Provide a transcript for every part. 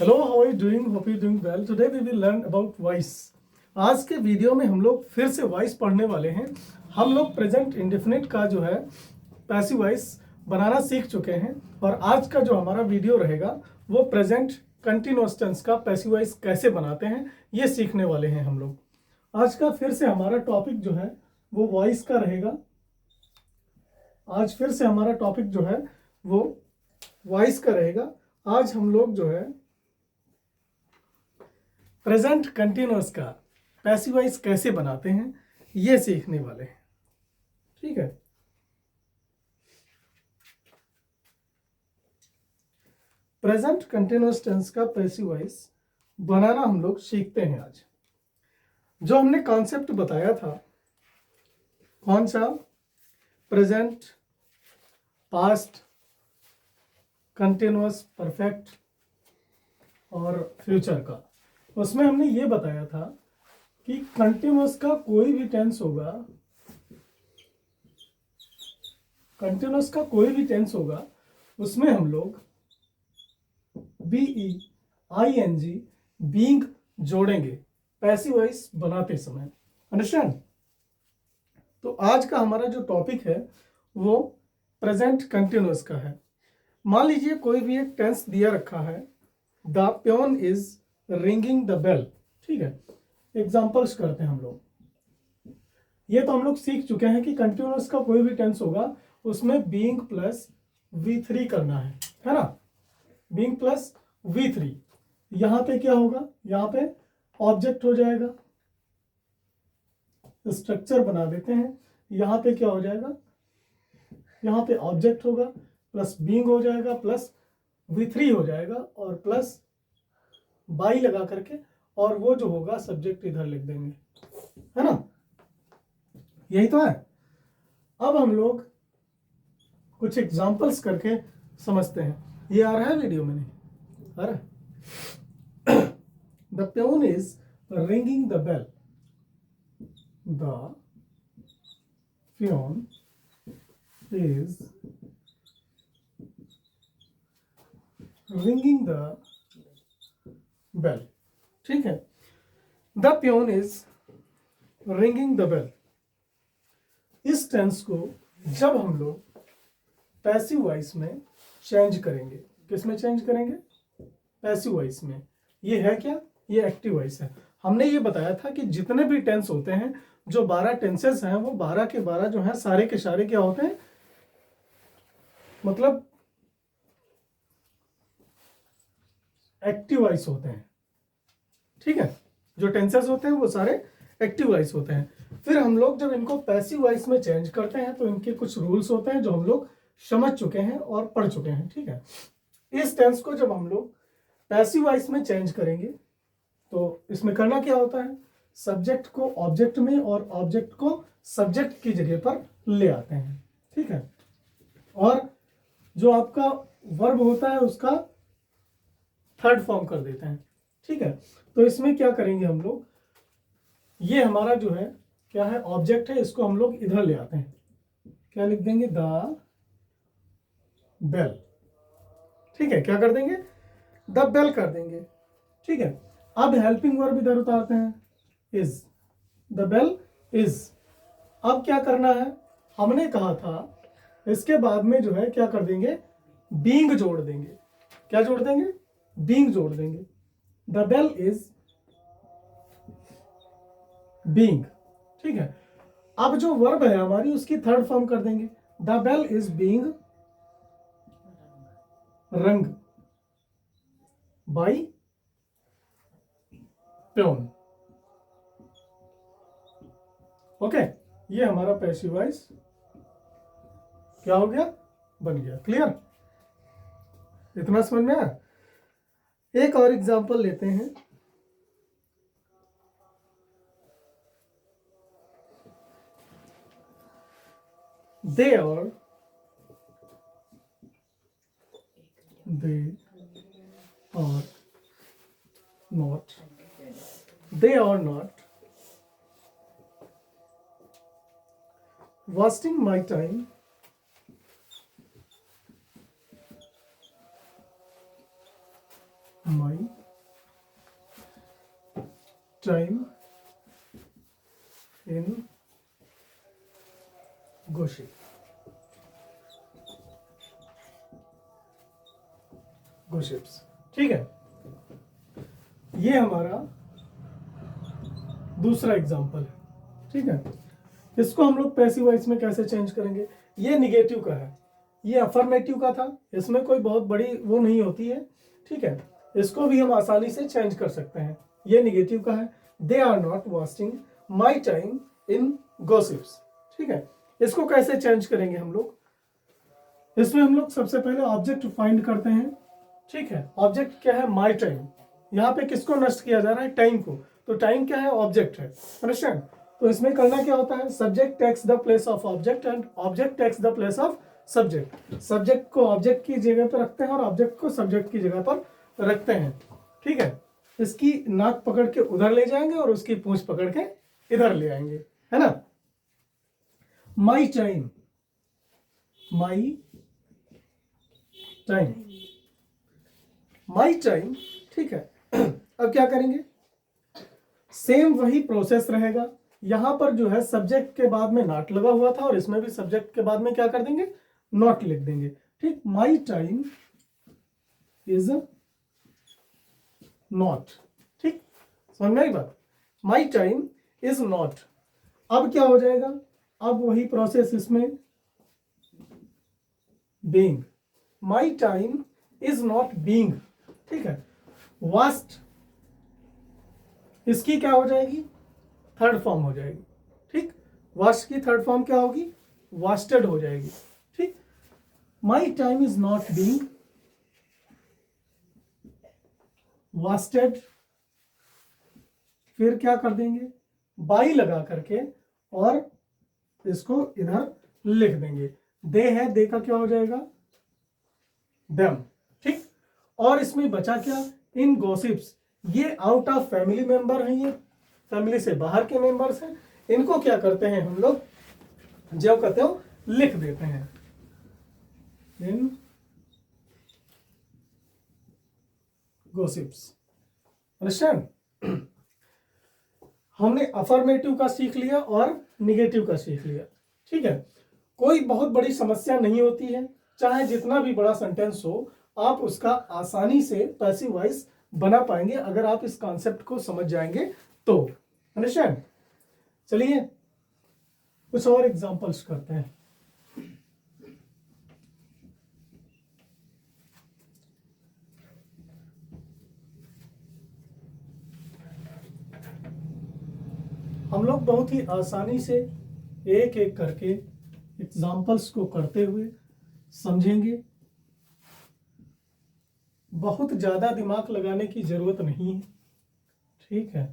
Hello, how are you doing? Hope you doing well. Today we will learn about voice. आज के video में हम लोग फिर से वॉइस पढ़ने वाले हैं। हम लोग प्रेजेंट इंडेफिनिट का जो है पैसिव वॉइस बनाना सीख चुके हैं और आज का जो हमारा वीडियो रहेगा वो प्रेजेंट कंटिन्यूअस टेंस का पैसिव वॉइस कैसे बनाते हैं ये सीखने वाले हैं हम लोग। आज का फिर से हमारा टॉपिक जो है वो वॉइस का रहेगा। आज फिर से हमारा टॉपिक जो है वो वॉइस का रहेगा। आज हम लोग जो है प्रेजेंट कंटिन्यूअस का पैसिव वॉइस कैसे बनाते हैं ये सीखने वाले हैं। ठीक है, प्रेजेंट कंटिन्यूअस टेंस का पैसिव वॉइस बनाना हम लोग सीखते हैं। आज जो हमने कॉन्सेप्ट बताया था, कौन सा? प्रेजेंट, पास्ट, कंटिन्यूअस, परफेक्ट और फ्यूचर का, उसमें हमने ये बताया था कि कंटिन्यूअस का कोई भी टेंस होगा, कंटिन्यूअस का कोई भी टेंस होगा उसमें हम लोग बीई, आईएनजी, बीइंग जोड़ेंगे पैसिव वॉइस बनाते समय। अंडरस्टैंड? तो आज का हमारा जो टॉपिक है वो प्रेजेंट कंटिन्यूअस का है। मान लीजिए कोई भी एक टेंस दिया रखा है, the peon is ringing the bell. ठीक है, एग्जांपल्स करते हैं हम लोग। ये तो हम लोग सीख चुके हैं कि कंटिन्यूअस का कोई भी टेंस होगा उसमें बीइंग प्लस V3 करना है ना? Being plus V3। यहां पे क्या होगा? यहां पे ऑब्जेक्ट हो जाएगा। स्ट्रक्चर बना देते हैं। यहां पे क्या हो जाएगा? यहां पे ऑब्जेक्ट होगा प्लस बीइंग हो जाएगा प्लस V3 हो जाएगा और प्लस बाई लगा करके, और वो जो होगा सब्जेक्ट इधर लिख देंगे, है ना? यही तो है। अब हम लोग कुछ एग्जांपल्स करके समझते हैं। ये आ रहा है वीडियो में? नहीं आ रहा? The peon is ringing the bell. The peon is ringing the bell. ठीक है, the peon is ringing the bell. इस टेंस को जब हम लोग पैसिव वॉइस में चेंज करेंगे, किस में चेंज करेंगे? पैसिव वॉइस में। ये है क्या? ये एक्टिव वॉइस है। हमने ये बताया था कि जितने भी टेंस होते हैं, जो 12 टेंसेस हैं, वो 12 के 12 जो हैं सारे के सारे क्या होते हैं? मतलब एक्टिव वॉइस होते हैं। ठीक है, जो टेंसेस होते हैं वो सारे एक्टिव वॉइस होते हैं। फिर हम लोग जब इनको पैसिव वॉइस में चेंज करते हैं तो इनके कुछ रूल्स होते हैं जो हम लोग समझ चुके हैं और पढ़ चुके हैं। ठीक है, इस टेंस को जब हम लोग पैसिव वॉइस में चेंज करेंगे तो इसमें करना क्या होता है? सब्जेक्ट को ऑब्जेक्ट में और ऑब्जेक्ट को सब्जेक्ट की जगह पर ले आते हैं। ठीक है, और जो आपका वर्ब होता है उसका थर्ड फॉर्म कर देते हैं। ठीक है, तो इसमें क्या करेंगे हम लोग? ये हमारा जो है क्या है? ऑब्जेक्ट है, इसको हम लोग इधर ले आते हैं। क्या लिख देंगे? The bell. ठीक है, क्या कर देंगे? द बेल कर देंगे। ठीक है, अब हेल्पिंग वर्ब इधर उतारते हैं, इज। The bell is. अब क्या करना है? हमने कहा था इसके बाद में जो है क्या कर देंगे? बीइंग जोड़ देंगे। क्या जोड़ देंगे? बीइंग जोड़ देंगे। The bell is being. ठीक है, अब जो वर्ब है हमारी उसकी थर्ड फॉर्म कर देंगे। द बेल इज बीइंग रंग बाई प्योन। ओके, ये हमारा पैसिव वॉइस क्या हो गया? बन गया। क्लियर? इतना समझ में आया? एक और एग्जांपल लेते हैं। they are not they are not wasting my time my time in gossip. Gossips, ठीक है। ये हमारा दूसरा एग्जाम्पल है, ठीक है। इसको हम लोग पैसिव वॉइस में कैसे चेंज करेंगे? ये निगेटिव का है, ये अफर्मेटिव का था, इसमें कोई बहुत बड़ी वो नहीं होती है, ठीक है। इसको भी हम आसानी से चेंज कर सकते हैं। ये निगेटिव का है, they are not wasting my time in gossips, ठीक है। इसको कैसे चेंज करेंगे हम लोग? इसमें हम लोग सबसे पहले ऑब्जेक्ट फाइंड करते हैं, ठीक है। ऑब्जेक्ट क्या है? My time. यहाँ पे किसको नष्ट किया जा रहा है? टाइम को। तो टाइम क्या है? ऑब्जेक्ट है, अंडरस्टैंड। तो इसमें करना क्या होता है? Subject takes the place of object and object takes the place of subject. Subject को ऑब्जेक्ट की जगह पर रखते हैं और ऑब्जेक्ट को सब्जेक्ट की जगह पर रखते हैं, ठीक है। इसकी नाक पकड़ के उधर ले जाएंगे और उसकी पूंछ पकड़ के इधर ले आएंगे, है ना। My time, my time, my time, ठीक है। अब क्या करेंगे? सेम वही प्रोसेस रहेगा। यहां पर जो है सब्जेक्ट के बाद में नॉट लगा हुआ था और इसमें भी सब्जेक्ट के बाद में क्या कर देंगे? नॉट लिख देंगे, ठीक। माई टाइम इज नॉट, ठीक। समझ में आई बात? My time is not. अब क्या हो जाएगा? अब वही प्रोसेस इसमें, being, my time is not being, ठीक है। वास्ट, इसकी क्या हो जाएगी? थर्ड फॉर्म हो जाएगी, ठीक। वास्ट की थर्ड फॉर्म क्या होगी? वास्टेड हो जाएगी, ठीक। My time is not being wasted. फिर क्या कर देंगे? बाई लगा करके और इसको इधर लिख देंगे। दे है, दे का क्या हो जाएगा? देम, ठीक। और इसमें बचा क्या? इन गॉसिप्स। ये आउट ऑफ फैमिली मेंबर हैं, ये फैमिली से बाहर के मेंबर्स हैं। इनको क्या करते हैं हम लोग? जो कहते हो लिख देते हैं। इन गॉसिप्स, अंडरस्टैंड। हमने अफर्मेटिव का सीख लिया और निगेटिव का सीख लिया, ठीक है। कोई बहुत बड़ी समस्या नहीं होती है, चाहे जितना भी बड़ा सेंटेंस हो, आप उसका आसानी से पैसिव वॉइस बना पाएंगे अगर आप इस कॉन्सेप्ट को समझ जाएंगे तो, अंडरस्टैंड। चलिए कुछ और एग्जांपल्स करते हैं। हम लोग बहुत ही आसानी से एक एक करके एग्जांपल्स को करते हुए समझेंगे। बहुत ज्यादा दिमाग लगाने की जरूरत नहीं है, ठीक है।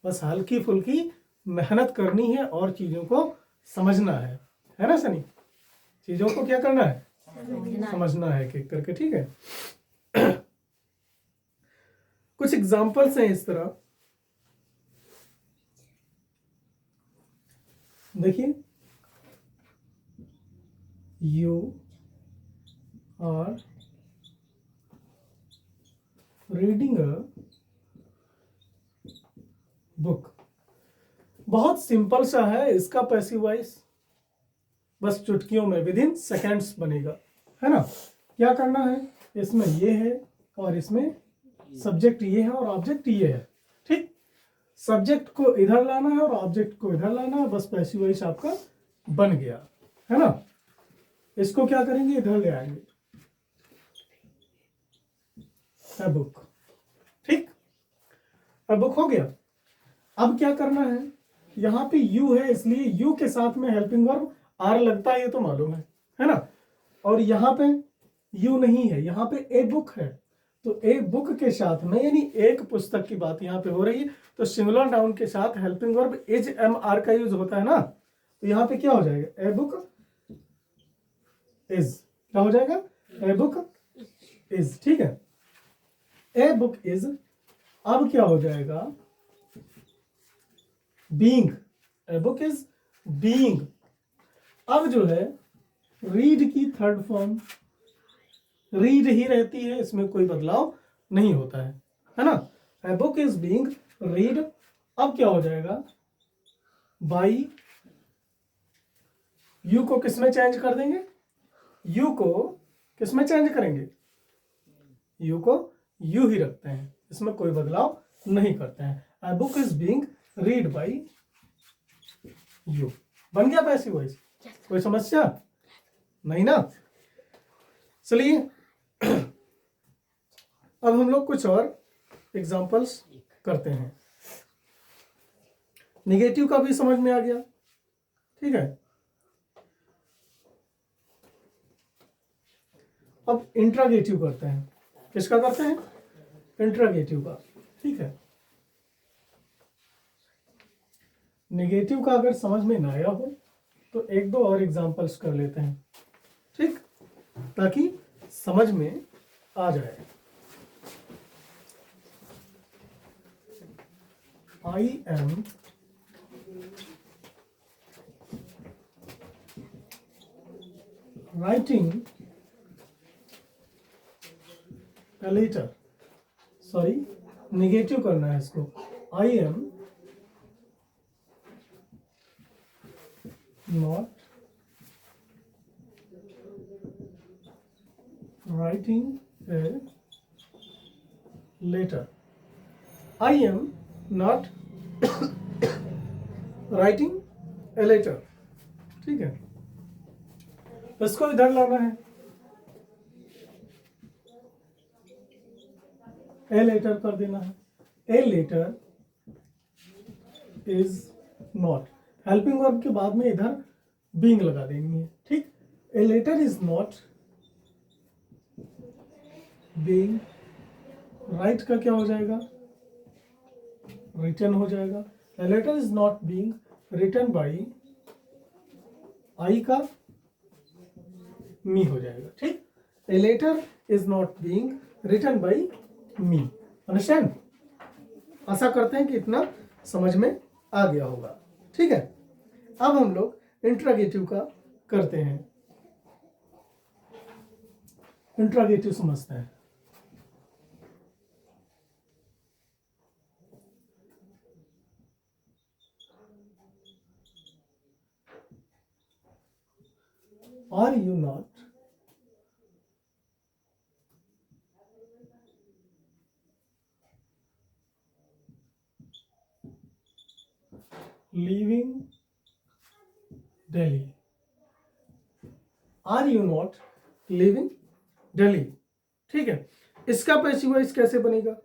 बस हल्की फुल्की मेहनत करनी है और चीजों को समझना है ना सनी? चीजों को क्या करना है? समझना है एक एक करके, ठीक है। कुछ एग्जांपल्स हैं इस तरह, देखिए। You are reading a book. बहुत सिंपल सा है इसका पैसिव वॉइस, बस चुटकियों में विद इन सेकेंड्स बनेगा, है ना। क्या करना है? इसमें ये है और इसमें सब्जेक्ट ये है और ऑब्जेक्ट ये है, ठीक। सब्जेक्ट को इधर लाना है और ऑब्जेक्ट को इधर लाना है, बस पैसिव वॉइस आपका बन गया, है ना। इसको क्या करेंगे? इधर ले आएंगे, अ बुक, ठीक। अ बुक हो गया। अब क्या करना है? यहाँ पे यू है इसलिए यू के साथ में हेल्पिंग वर्ब आर लगता है, ये तो मालूम है ना। और यहाँ पे यू नहीं है, यहाँ पे ए बुक है, तो ए बुक के साथ में यानी एक पुस्तक की बात यहाँ पे हो रही है, तो सिंगुलर नाउन के साथ helping verb is am are का यूज होता है ना। तो यहाँ पे क्या हो जाएगा? ए बुक इज, क्या हो जाएगा? ए बुक इज, ठीक है। ए बुक इज, अब क्या हो जाएगा? Being, a book is being. अब जो है रीड की थर्ड फॉर्म रीड ही रहती है, इसमें कोई बदलाव नहीं होता है ना। A book is being read, अब क्या हो जाएगा, बाई, यू को किसमें चेंज कर देंगे, यू को किसमें चेंज करेंगे, यू को यू ही रखते हैं, इसमें कोई बदलाव नहीं करते हैं। A book is being read by you, बन गया पैसिव वॉइस, कोई समस्या नहीं ना। चलिए अब हम लोग कुछ और एग्जांपल्स करते हैं। निगेटिव का भी समझ में आ गया, ठीक है। अब इंट्रागेटिव करते हैं, किसका करते हैं, इंट्रागेटिव का, ठीक है। निगेटिव का अगर समझ में ना आया हो तो एक दो और एग्जांपल्स कर लेते हैं, ठीक, ताकि समझ में आ जाए। I am writing a letter, sorry negative करना है इसको, I am not writing a letter, I am not writing a letter, ठीक है। इसको इधर लाना है, ए लेटर कर देना है, a letter is not, helping verb के बाद में इधर बीइंग लगा देनी है, ठीक। A letter is not being, write का क्या हो जाएगा, रिटन हो जाएगा। A letter is not being written by, I का मी हो जाएगा, ठीक। A letter is not being written by me, understand. आशा करते हैं कि इतना समझ में आ गया होगा, ठीक है। अब हम लोग इंट्रागेटिव का करते हैं, इंट्रागेटिव समझते हैं। Are you not leaving Delhi? Are you not leaving Delhi? ठीक है। इसका पैसिव वॉइस कैसे बनेगा,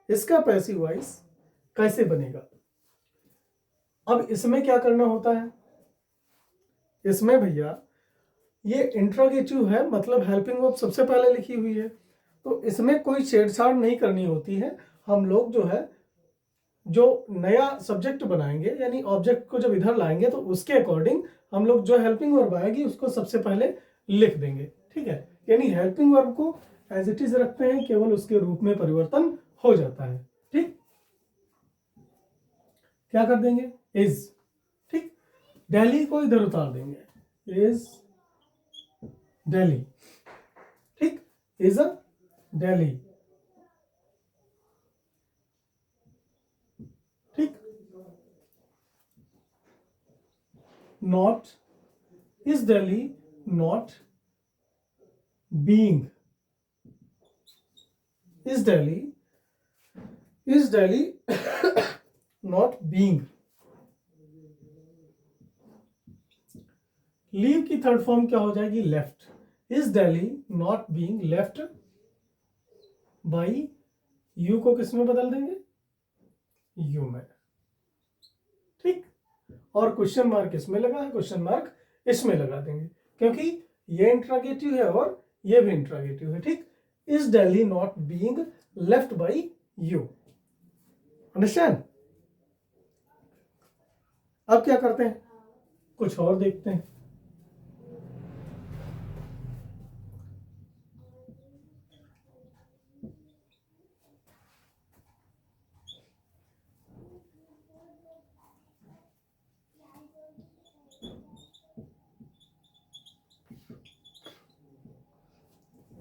इसका पैसिव वॉइस कैसे बनेगा। अब इसमें क्या करना होता है, इसमें भैया ये इंट्रोगेटिव है, मतलब हेल्पिंग वर्ब सबसे पहले लिखी हुई है, तो इसमें कोई छेड़छाड़ नहीं करनी होती है। हम लोग जो है जो नया सब्जेक्ट बनाएंगे, यानी ऑब्जेक्ट को जब इधर लाएंगे तो उसके अकॉर्डिंग हम लोग जो हेल्पिंग वर्ब आएगी उसको सबसे पहले लिख देंगे, ठीक है। यानी हेल्पिंग वर्ब को एज इट इज रखते हैं, केवल उसके रूप में परिवर्तन हो जाता है, ठीक। क्या कर देंगे, इज, ठीक। दिल्ली को इधर उतार देंगे, इज दिल्ली, ठीक, इज अ दिल्ली, ठीक। Not, is Delhi not being, is Delhi not being. Leave की थर्ड फॉर्म क्या हो जाएगी, left, is Delhi not being left by, you को किस में बदल देंगे, यू में, ठीक। और क्वेश्चन मार्क इसमें लगा है, क्वेश्चन मार्क इसमें लगा देंगे, क्योंकि ये इंट्रागेटिव है और ये भी इंट्रागेटिव है, ठीक। Is Delhi not being left by you, understand. अब क्या करते हैं, कुछ और देखते हैं।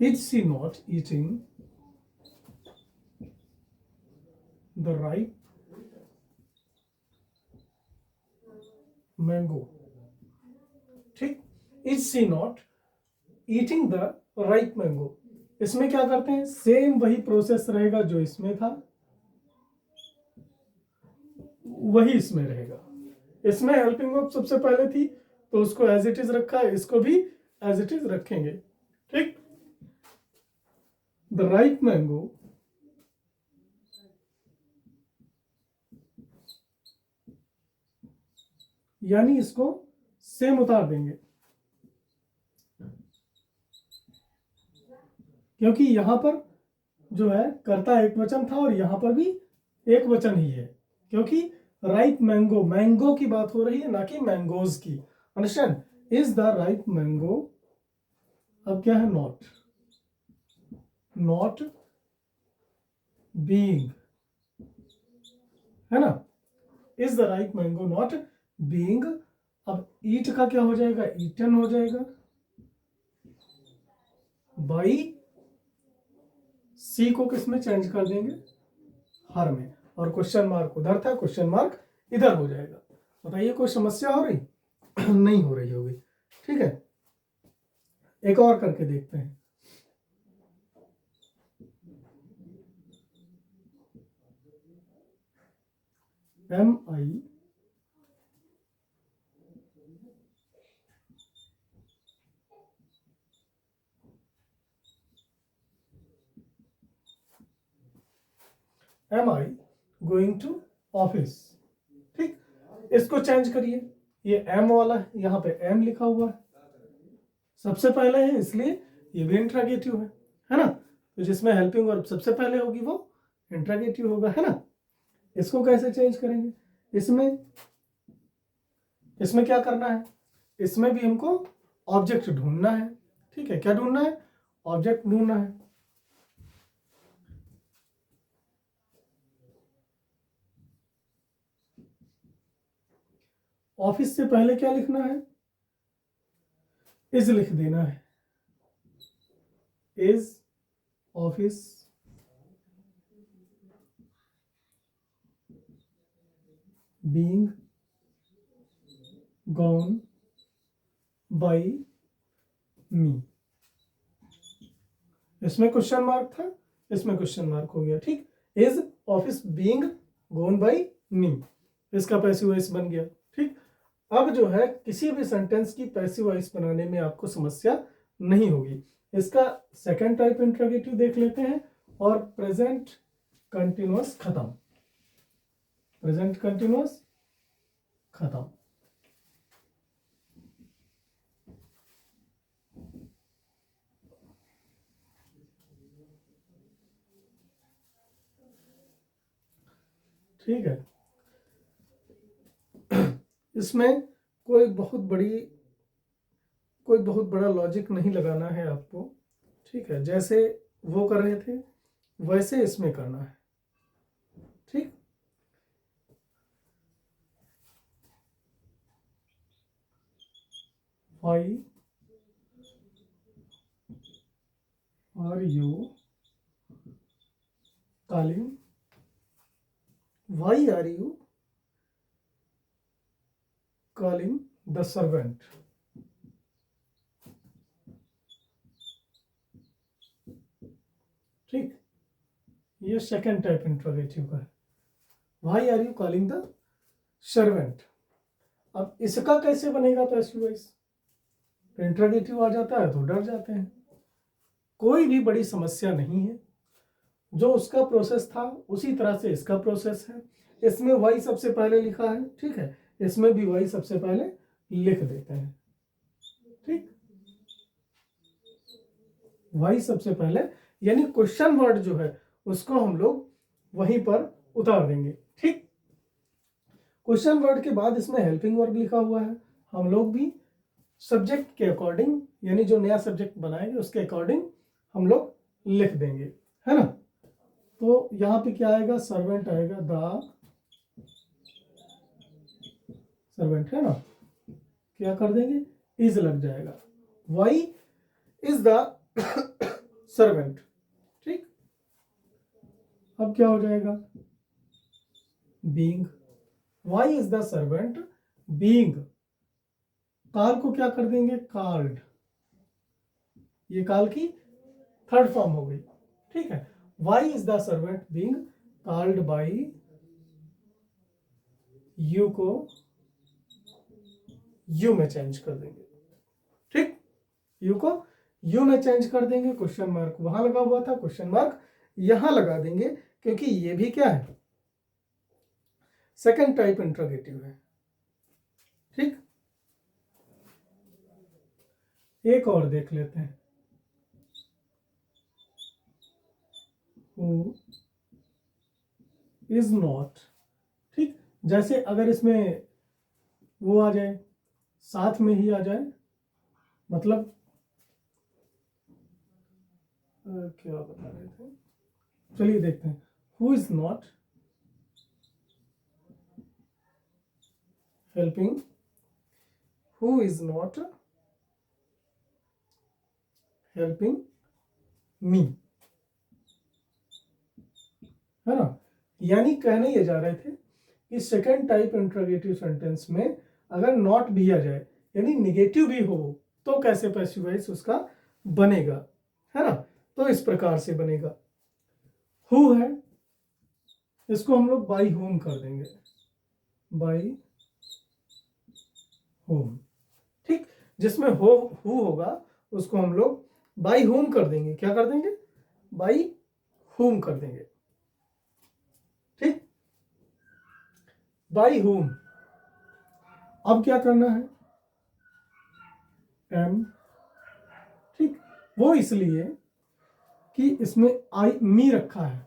Is she not eating the ripe mango. ठीक, is she not eating the ripe mango. इसमें क्या करते हैं, सेम वही प्रोसेस रहेगा जो इसमें था, वही इसमें रहेगा। इसमें हेल्पिंग वर्ब सबसे पहले थी तो उसको एज इट इज रखा है, इसको भी एज इट इज रखेंगे। ठीक, द राइप मैंगो यानी इसको सेम उतार देंगे, क्योंकि यहां पर जो है कर्ता एक वचन था और यहां पर भी एक वचन ही है, क्योंकि राइप मैंगो, मैंगो की बात हो रही है ना कि मैंगोज की। Understand, is the ripe mango, अब क्या है, नॉट, नॉट बीइंग, है ना, is the ripe mango not being. अब ईट का क्या हो जाएगा, ईटन हो जाएगा, बाई सी को किस में चेंज कर देंगे, हर में, और क्वेश्चन मार्क उधर था, क्वेश्चन मार्क इधर हो जाएगा। बताइए कोई समस्या हो रही नहीं हो रही होगी। ठीक है, एक और करके देखते हैं। MI going to office. ठीक, इसको चेंज करिए, ये एम वाला है, यहाँ पे एम लिखा हुआ है, सबसे पहले है इसलिए ये भी इंट्रागेटिव है ना, तो जिसमें हेल्पिंग वर्ब सबसे पहले होगी वो इंट्रागेटिव होगा, है ना। इसको कैसे चेंज करेंगे, इसमें इसमें क्या करना है, इसमें भी हमको ऑब्जेक्ट ढूंढना है। ठीक है, क्या ढूंढना है, ऑब्जेक्ट ढूंढना है। ऑफिस से पहले क्या लिखना है, इज लिख देना है, is office being gone by me. इसमें क्वेश्चन मार्क था, इसमें क्वेश्चन मार्क हो गया। ठीक, is office being gone by me, इसका पैसिव वॉइस बन गया। ठीक, अब जो है किसी भी सेंटेंस की पैसिव वॉइस बनाने में आपको समस्या नहीं होगी। इसका सेकंड टाइप इंट्रोगेटिव देख लेते हैं, और प्रेजेंट कंटिन्यूअस खत्म, प्रेजेंट कंटिन्यूअस खत्म। ठीक है, इसमें कोई बहुत बड़ा लॉजिक नहीं लगाना है आपको। ठीक है, जैसे वो कर रहे थे वैसे इसमें करना है। ठीक, why are you calling, why are you calling the servant. ठीक, ये सेकेंड टाइप इंट्रोगेटिव का है, why are you calling the servant. अब इसका कैसे बनेगा पैसिव वॉइस, इंट्रोगेटिव आ जाता है तो डर जाते हैं। कोई भी बड़ी समस्या नहीं है, जो उसका प्रोसेस था उसी तरह से इसका प्रोसेस है। इसमें वाई सबसे पहले लिखा है, ठीक है, इसमें भी वाई सबसे पहले लिख देते हैं। ठीक, वाई सबसे पहले, यानी क्वेश्चन वर्ड जो है उसको हम लोग वहीं पर उतार देंगे। ठीक, क्वेश्चन वर्ड के बाद इसमें हेल्पिंग वर्ब लिखा हुआ है, हम लोग भी सब्जेक्ट के अकॉर्डिंग, यानी जो नया सब्जेक्ट बनाएंगे उसके अकॉर्डिंग हम लोग लिख देंगे, है ना। तो यहाँ पे क्या आएगा, सर्वेंट आएगा, द सर्वेंट, है ना, क्या कर देंगे, इज लग जाएगा, वाई इज द सर्वेंट। ठीक, अब क्या हो जाएगा, being, why is the servant being, call को क्या कर देंगे, कॉल्ड, ये काल की थर्ड फॉर्म हो गई। ठीक है, why is the servant being called by, you को यू में चेंज कर देंगे। ठीक, यू को यू में चेंज कर देंगे, क्वेश्चन मार्क वहां लगा हुआ था, क्वेश्चन मार्क यहां लगा देंगे, क्योंकि ये भी क्या है, सेकंड टाइप इंट्रोगेटिव है। ठीक, एक और देख लेते हैं, हु इज नॉट। ठीक, जैसे अगर इसमें वो आ जाए, साथ में ही आ जाए, मतलब क्या बता रहे थे, चलिए देखते हैं, who is not helping, who is not helping me, है ना। यानी कहने ये जा रहे थे कि सेकेंड टाइप इंट्रोगेटिव सेंटेंस में अगर नॉट भी आ जाए, यानी निगेटिव भी हो, तो कैसे पैसिव वॉइस उसका बनेगा, है ना। तो इस प्रकार से बनेगा, हु है, इसको हम लोग बाई होम कर देंगे, बाई होम। ठीक, जिसमें हो हु होगा उसको हम लोग बाई होम कर देंगे, क्या कर देंगे, बाई होम कर देंगे। ठीक, बाई होम। अब क्या करना है, एम। ठीक, वो इसलिए कि इसमें आई मी रखा है,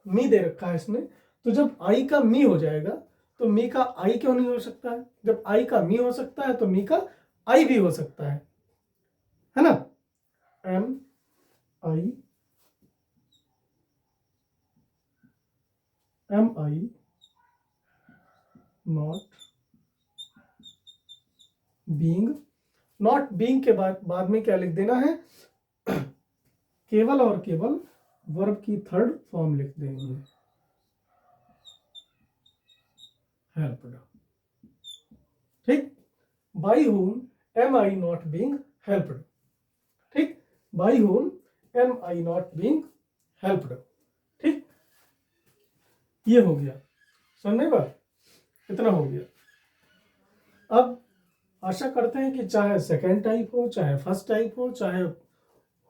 मी दे रखा है इसमें, तो जब आई का मी हो जाएगा तो मी का आई क्यों नहीं हो सकता है, जब आई का मी हो सकता है तो मी का आई भी हो सकता है ना। Am I, am I not being, not being के बाद में क्या लिख देना है, केवल और केवल वर्ब की थर्ड फॉर्म लिख देंगे, हेल्प्ड। ठीक, by whom am I not being helped. ठीक, by whom am I not being helped. ठीक, ये हो गया, सुनने बात, इतना हो गया। अब आशा करते हैं कि चाहे सेकेंड टाइप हो, चाहे फर्स्ट टाइप हो, चाहे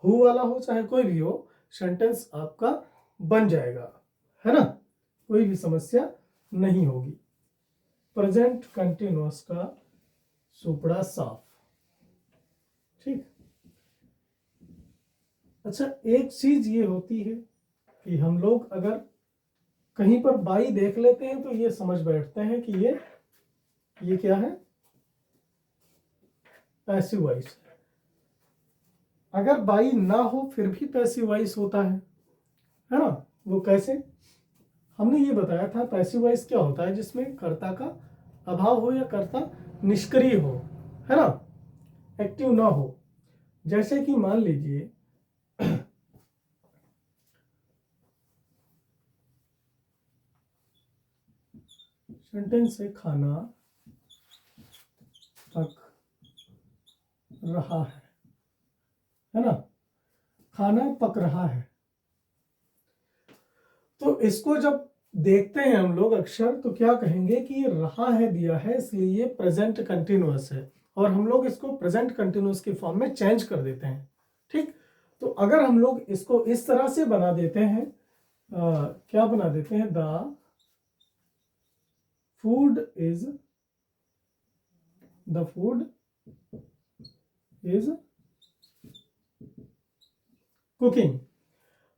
हु वाला हो, चाहे कोई भी हो, सेंटेंस आपका बन जाएगा, है ना, कोई भी समस्या नहीं होगी। प्रेजेंट कंटिन्यूअस का सुपड़ा साफ। ठीक, अच्छा, एक चीज ये होती है कि हम लोग अगर कहीं पर बाई देख लेते हैं तो ये समझ बैठते हैं कि ये क्या है, पैसिव वॉइस। अगर बाई ना हो फिर भी पैसिव वॉइस होता है ना। वो कैसे, हमने ये बताया था, पैसिव वॉइस क्या होता है, जिसमें कर्ता का अभाव हो या कर्ता निष्क्रिय हो, है ना, एक्टिव ना हो। जैसे कि मान लीजिए सेंटेंस से खाना पक रहा है ना, खाना पक रहा है। तो इसको जब देखते हैं हम लोग अक्षर, तो क्या कहेंगे कि ये रहा है दिया है, इसलिए ये प्रेजेंट कंटिन्यूअस है, और हम लोग इसको प्रेजेंट कंटिन्यूअस की फॉर्म में चेंज कर देते हैं। ठीक, तो अगर हम लोग इसको इस तरह से बना देते हैं, क्या बना देते हैं, द फूड इज कुकिंग,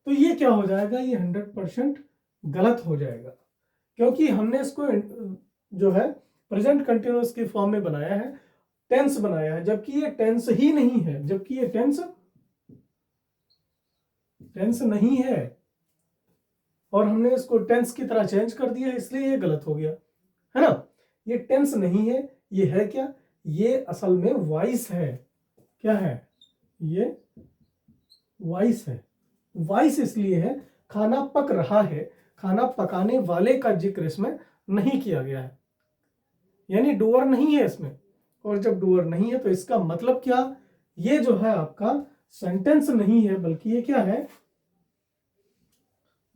तो ये क्या हो जाएगा, ये 100% गलत हो जाएगा, क्योंकि हमने इसको जो है प्रेजेंट कंटिन्यूअस की फॉर्म में बनाया है, टेंस बनाया है, जबकि ये टेंस ही नहीं है, जबकि ये टेंस नहीं है, और हमने इसको टेंस की तरह चेंज कर दिया है, इसलिए ये गलत हो गया, है ना। ये टेंस नहीं है, ये है क्या, ये असल में वॉइस है। क्या है, ये वॉइस है। वॉइस इसलिए है, खाना पक रहा है, खाना पकाने वाले का जिक्र इसमें नहीं किया गया है, यानी डूअर नहीं है इसमें। और जब डूअर नहीं है तो इसका मतलब क्या, ये जो है आपका सेंटेंस नहीं है, बल्कि ये क्या है,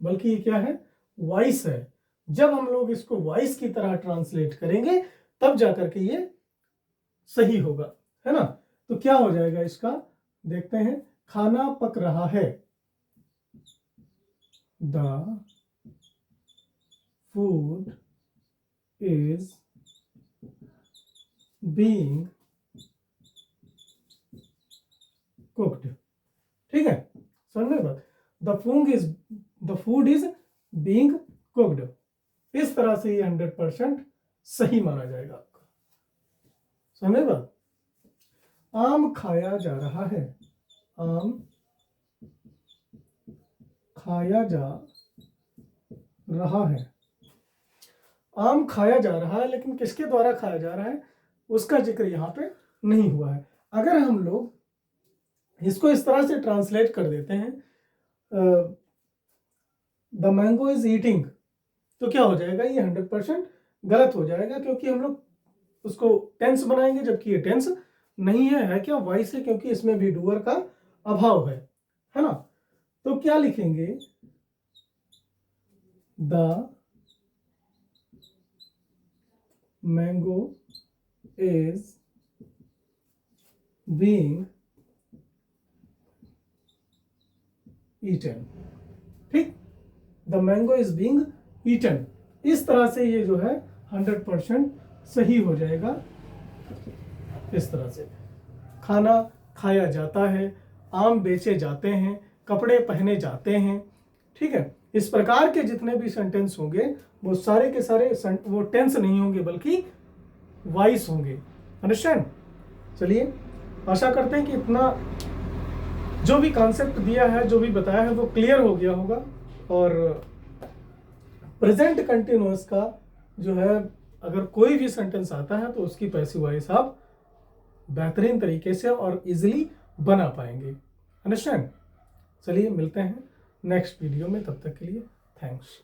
बल्कि ये क्या है, वॉइस है। जब हम लोग इसको वॉइस की तरह ट्रांसलेट करेंगे तब जाकर के ये सही होगा, है ना। तो क्या हो जाएगा इसका, देखते हैं, खाना पक रहा है, the food is being cooked. ठीक है, समझ में बात, the food is being cooked, इस तरह से ये 100% सही माना जाएगा आपका, समझ में बात। आम खाया जा रहा है, आम खाया जा रहा है, आम खाया जा रहा है, लेकिन किसके द्वारा खाया जा रहा है उसका जिक्र यहाँ पे नहीं हुआ है। अगर हम लोग इसको इस तरह से ट्रांसलेट कर देते हैं, द मैंगो इज ईटिंग, तो क्या हो जाएगा, ये 100% गलत हो जाएगा, क्योंकि हम लोग उसको टेंस बनाएंगे, जबकि ये टेंस नहीं है क्या, वॉइस है, क्योंकि इसमें भी डूअर का अभाव है ना। तो क्या लिखेंगे, the mango is being eaten. ठीक, the mango is being eaten, इस तरह से ये जो है 100% सही हो जाएगा। इस तरह से खाना खाया जाता है, आम बेचे जाते हैं, कपड़े पहने जाते हैं। ठीक है, इस प्रकार के जितने भी सेंटेंस होंगे वो सारे के सारे वो टेंस नहीं होंगे बल्कि वॉइस होंगे। अंडरस्टैंड। चलिए, आशा करते हैं कि इतना जो भी कॉन्सेप्ट दिया है, जो भी बताया है, वो क्लियर हो गया होगा। और प्रेजेंट कंटिन्यूअस का जो है, अगर कोई भी सेंटेंस आता है तो उसकी पैसिव वॉइस आप बेहतरीन तरीके से और इजीली बना पाएंगे। अंडरस्टैंड। चलिए, मिलते हैं नेक्स्ट वीडियो में, तब तक के लिए थैंक्स।